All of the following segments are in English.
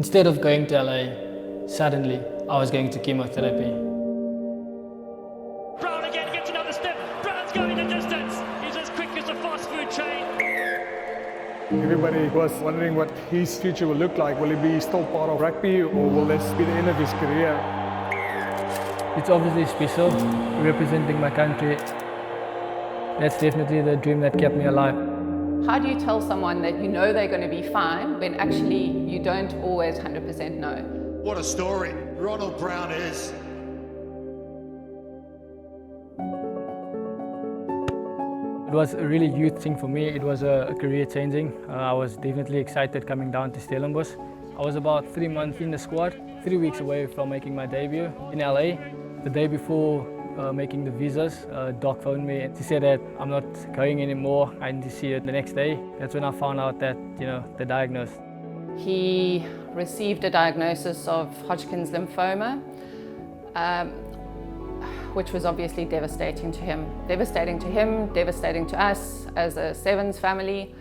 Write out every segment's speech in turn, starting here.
Instead of going to LA, suddenly I was going to chemotherapy. Brown again gets another step. Brown's going the distance. He's as quick as a fast food train. Everybody was wondering what his future will look like. Will he be still part of rugby, or will this be the end of his career? It's obviously special, representing my country. That's definitely the dream that kept me alive. How do you tell someone that you know they're going to be fine when actually you don't always 100% know? What a story Ronald Brown is. It was a really huge thing for me. It was a career changing. I was definitely excited coming down to Stellenbosch. I was about 3 months in the squad, 3 weeks away from making my debut in LA. The day before making the visas, Doc phoned me and she said that I'm not going anymore. I need to see it the next day. That's when I found out that, the diagnosis. He received a diagnosis of Hodgkin's lymphoma, which was obviously devastating to him. Devastating to him, devastating to us as a Sevens family.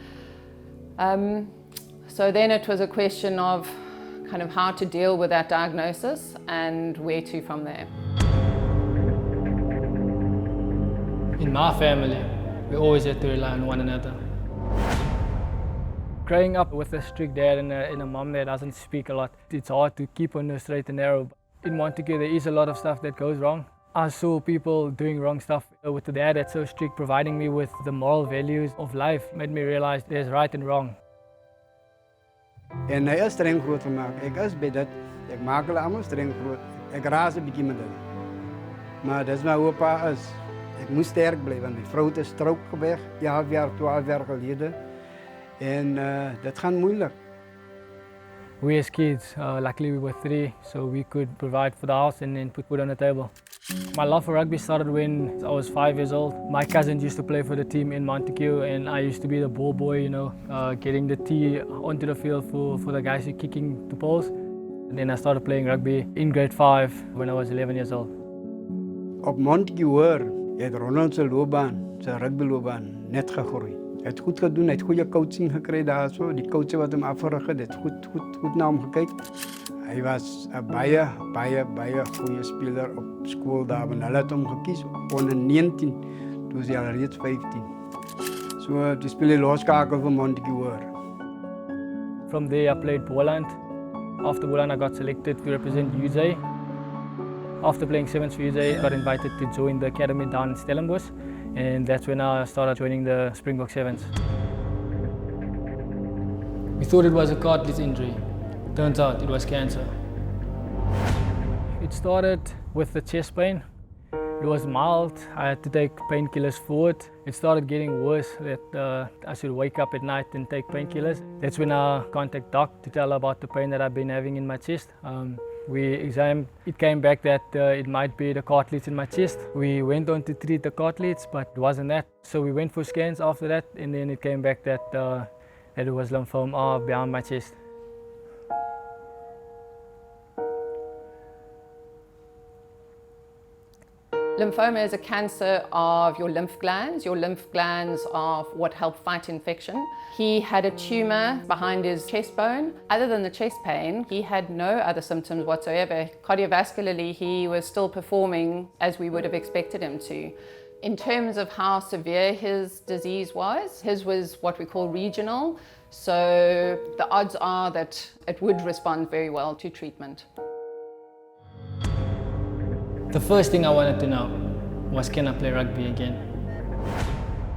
So then it was a question of kind of how to deal with that diagnosis and where to from there. In my family, we always had to rely on one another. Growing up with a strict dad and a mom that doesn't speak a lot, it's hard to keep on the straight and narrow. In Montague, there is a lot of stuff that goes wrong. I saw people doing wrong stuff with the dad that's so strict, providing me with the moral values of life, made me realize there's right and wrong. En hy is streng groot gemaak. Ek is by dit. Ek maak hulle almal streng groot. Ek raas 'n bietjie met hulle. Maar dis my hoe pa is. Ek moes sterk bly want my vrou het 'n strook gebeg, 11 jaar, 12 jaar gelede. En dit gaan moeilik. We as kids, luckily we were 3, so we could provide for the house and then put food on the table. My love for rugby started when I was 5 years old. My cousins used to play for the team in Montague and I used to be the ball boy, getting the tee onto the field for the guys who kicking the balls. And then I started playing rugby in grade 5 when I was 11 years old. Op Montague hoor, het Ronald se loopbaan, sy rugbyloopbaan net gegroei. Hy het goed gedoen, hy het goeie coaching gekry daarso. Die coach wat hom afgerig het goed na hom gekyk. Hy was 'n baie goeie speler op skool daar, want hulle het hom gekies onder 19, toe hy al reeds 15. So toe speel hy loskakel vir Montague. From there I played Boland. After Boland I got selected to represent UJ. After playing sevens for UJ, I got invited to join the academy down in Stellenbosch, and that's when I started joining the Springbok Sevens. We thought it was a cartilage injury. Turns out it was cancer. It started with the chest pain. It was mild. I had to take painkillers for it. It started getting worse that I should wake up at night and take painkillers. That's when I contacted Doc to tell her about the pain that I've been having in my chest. We examined, it came back that it might be the cartilage in my chest. We went on to treat the cartilage, but it wasn't that. So we went for scans after that, and then it came back that it was lymphoma behind my chest. Lymphoma is a cancer of your lymph glands. Your lymph glands are what help fight infection. He had a tumor behind his chest bone. Other than the chest pain, he had no other symptoms whatsoever. Cardiovascularly, he was still performing as we would have expected him to. In terms of how severe his disease was, his was what we call regional. So the odds are that it would respond very well to treatment. The first thing I wanted to know was, can I play rugby again?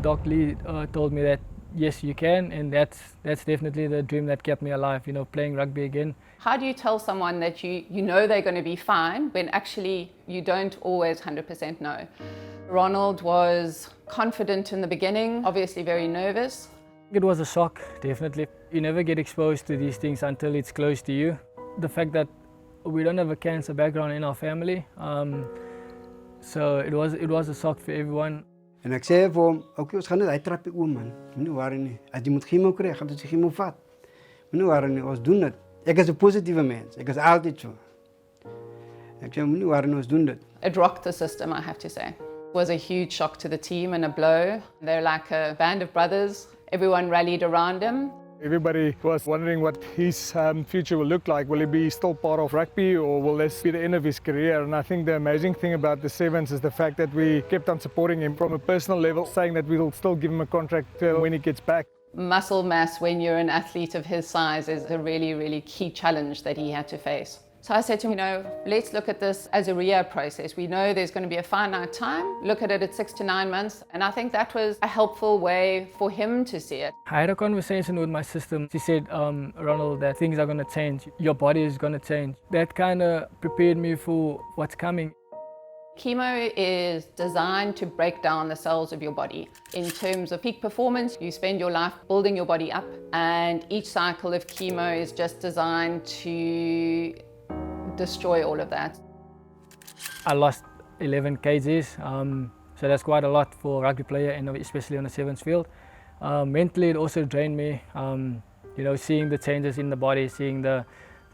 Doc Lee told me that yes, you can, and that's definitely the dream that kept me alive, playing rugby again. How do you tell someone that you know they're going to be fine when actually you don't always 100% know? Ronald was confident in the beginning, obviously very nervous. It was a shock, definitely. You never get exposed to these things until it's close to you. The fact that we don't have a cancer background in our family, so it was a shock for everyone. En ek sê vir hom, "Oké, ons gaan net uittrap oom man. Moenie worry nie. As jy moet chemo kry, gaan jy chemo vat. Moenie worry nie, ons doen dit. Ek is 'n positiewe mens. Ek is altyd so. Ek sê moenie worry nie, ons doen dit." It rocked the system, I have to say. It was a huge shock to the team and a blow. They're like a band of brothers. Everyone rallied around him. Everybody was wondering what his future will look like. Will he be still part of rugby, or will this be the end of his career? And I think the amazing thing about the Sevens is the fact that we kept on supporting him from a personal level, saying that we'll still give him a contract when he gets back. Muscle mass when you're an athlete of his size is a really, really key challenge that he had to face. So I said to him, let's look at this as a rehab process. We know there's going to be a finite time. Look at it at 6 to 9 months. And I think that was a helpful way for him to see it. I had a conversation with my sister. She said, Ronald, that things are going to change. Your body is going to change. That kind of prepared me for what's coming. Chemo is designed to break down the cells of your body. In terms of peak performance, you spend your life building your body up, and each cycle of chemo is just designed to destroy all of that. I lost 11 kgs, so that's quite a lot for a rugby player, and especially on the sevens field. Mentally, it also drained me. Seeing the changes in the body, seeing the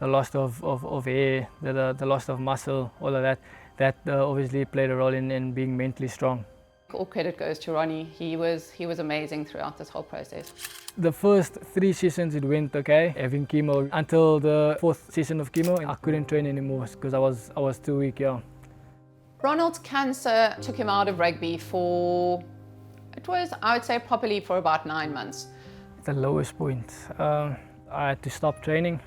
loss of hair, the loss of muscle, all of that. That obviously played a role in being mentally strong. All credit goes to Ronnie. He was amazing throughout this whole process. The first 3 sessions it went okay, having chemo, until the 4th session of chemo, and I couldn't train anymore because I was too weak. Yeah. Ronald's cancer took him out of rugby for, I would say, properly for about 9 months. The lowest point. I had to stop training.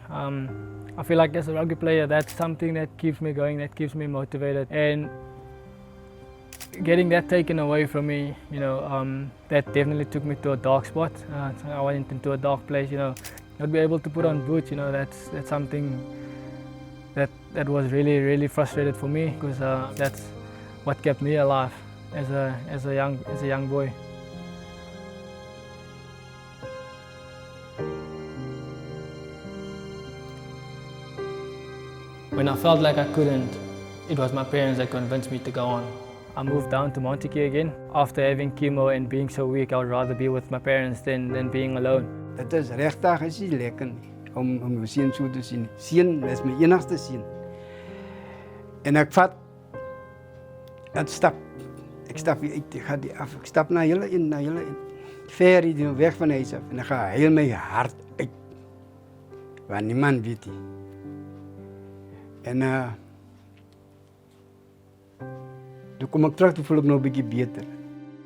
I feel like as a rugby player, that's something that keeps me going, that keeps me motivated. And getting that taken away from me, that definitely took me to a dark spot. I went into a dark place, not be able to put on boots, that's something that was really, really frustrated for me, because that's what kept me alive as a young boy. When I felt like I couldn't, it was my parents that convinced me to go on. I moved down to Montague again. After having chemo and being so weak, I would rather be with my parents than being alone. Dit is regtig is nie lekker nie om my seun so te sien. Seun is my enigste seun. En ek vat dat stap. Ek stap hier uit, ek gaan af. Ek stap na julle in. Ver hier weg van huis af en ek gaan heel my hart uit. Want niemand weet nie. En toen kom ik terug, toen voel ik nog een beetje beter.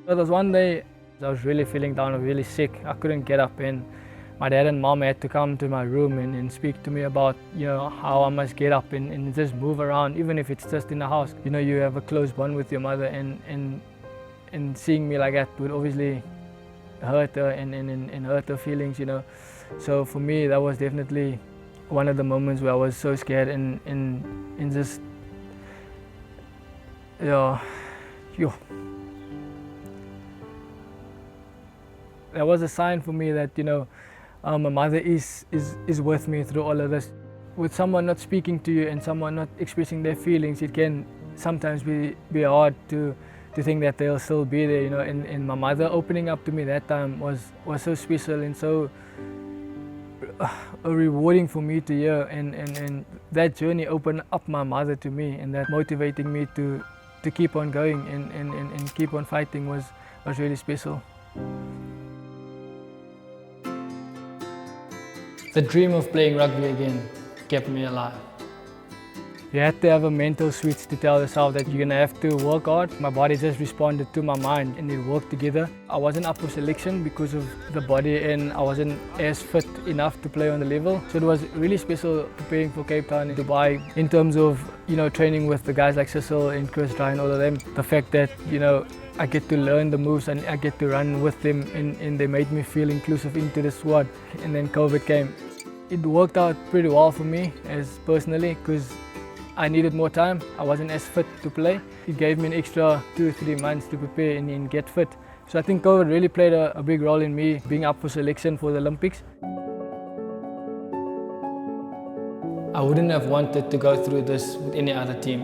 There was one day I was really feeling down, really sick. I couldn't get up, and my dad and mom had to come to my room and speak to me about how I must get up and just move around, even if it's just in the house. You have a close bond with your mother, and seeing me like that would obviously hurt her and hurt her feelings. So for me, that was definitely one of the moments where I was so scared and just that was a sign for me that my mother is with me through all of this. With someone not speaking to you and someone not expressing their feelings, it can sometimes be hard to think that they'll still be there. And my mother opening up to me that time was so special and so rewarding for me to hear, and that journey opened up my mother to me, and that motivating me to keep on going and keep on fighting was really special. The dream of playing rugby again kept me alive. You had to have a mental switch to tell yourself that you're going to have to work hard. My body just responded to my mind and it worked together. I wasn't up for selection because of the body, and I wasn't as fit enough to play on the level. So it was really special preparing for Cape Town and Dubai in terms of training with the guys like Cecil and Chris Dry and all of them. The fact that I get to learn the moves and I get to run with them, and they made me feel inclusive into the squad. And then COVID came. It worked out pretty well for me as personally, because I needed more time. I wasn't as fit to play. It gave me an extra 2 or 3 months to prepare and get fit. So I think COVID really played a big role in me being up for selection for the Olympics. I wouldn't have wanted to go through this with any other team.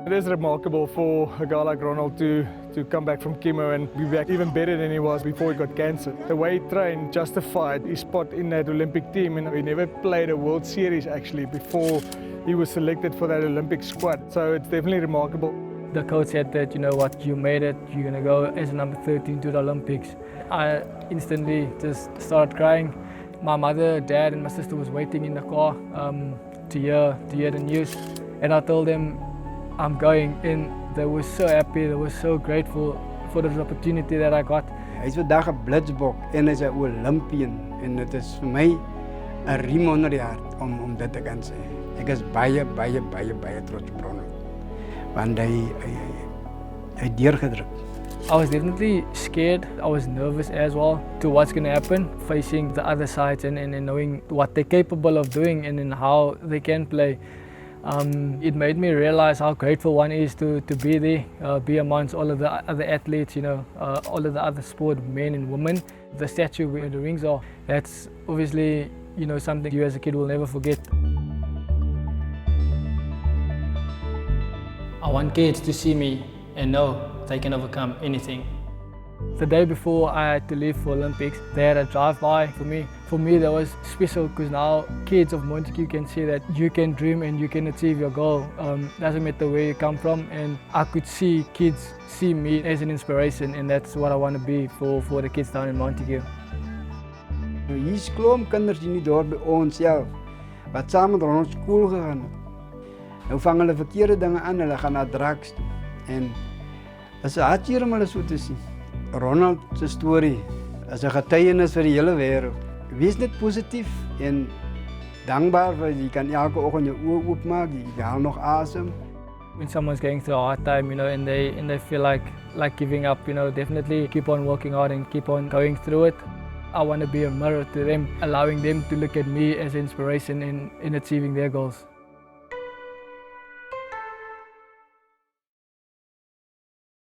It is remarkable for a guy like Ronald to come back from chemo and be back even better than he was before he got cancer. The way he trained justified his spot in that Olympic team, and he never played a World Series actually before he was selected for that Olympic squad. So it's definitely remarkable. The coach said that, you made it, you're going to go as number 13 to the Olympics. I instantly just started crying. My mother, dad and my sister was waiting in the car to hear the news, and I told them I'm going, and they were so happy, they were so grateful for this opportunity that I got. Hy is vandag 'n blitsbok en hy's 'n Olympian en dit is vir my 'n riem onder die hart om dit te kan sê. Ek is baie trots op Ronald, want hy deurgedruk. I was definitely scared. I was nervous as well to what's going to happen, facing the other sides and knowing what they're capable of doing and how they can play. It made me realize how grateful one is to be there, be amongst all of the other athletes, all of the other sport men and women. The statue where the rings are, that's obviously, something you as a kid will never forget. I want kids to see me and know they can overcome anything. The day before I had to leave for Olympics, they had a drive-by for me. For me, that was special because now kids of Montague can see that you can dream and you can achieve your goal. Doesn't matter where you come from, and I could see kids see me as an inspiration, and that's what I want to be for the kids down in Montague. Hier's klomp kinders in die dorp by ons self wat saam met ons skool gegaan het. Nou vang hulle verkeerde dinge aan, hulle gaan na drugs toe. En is 'n hartseer om hulle so te sien. Ronald se storie is 'n getuienis vir die hele wêreld. Wees net positief en dankbaar vir jy kan elke oggend jou oë oopmaak, jy haal nog asem. When someone's going through a hard time, and they feel like giving up, definitely keep on working hard and keep on going through it. I want to be a mirror to them, allowing them to look at me as inspiration in achieving their goals.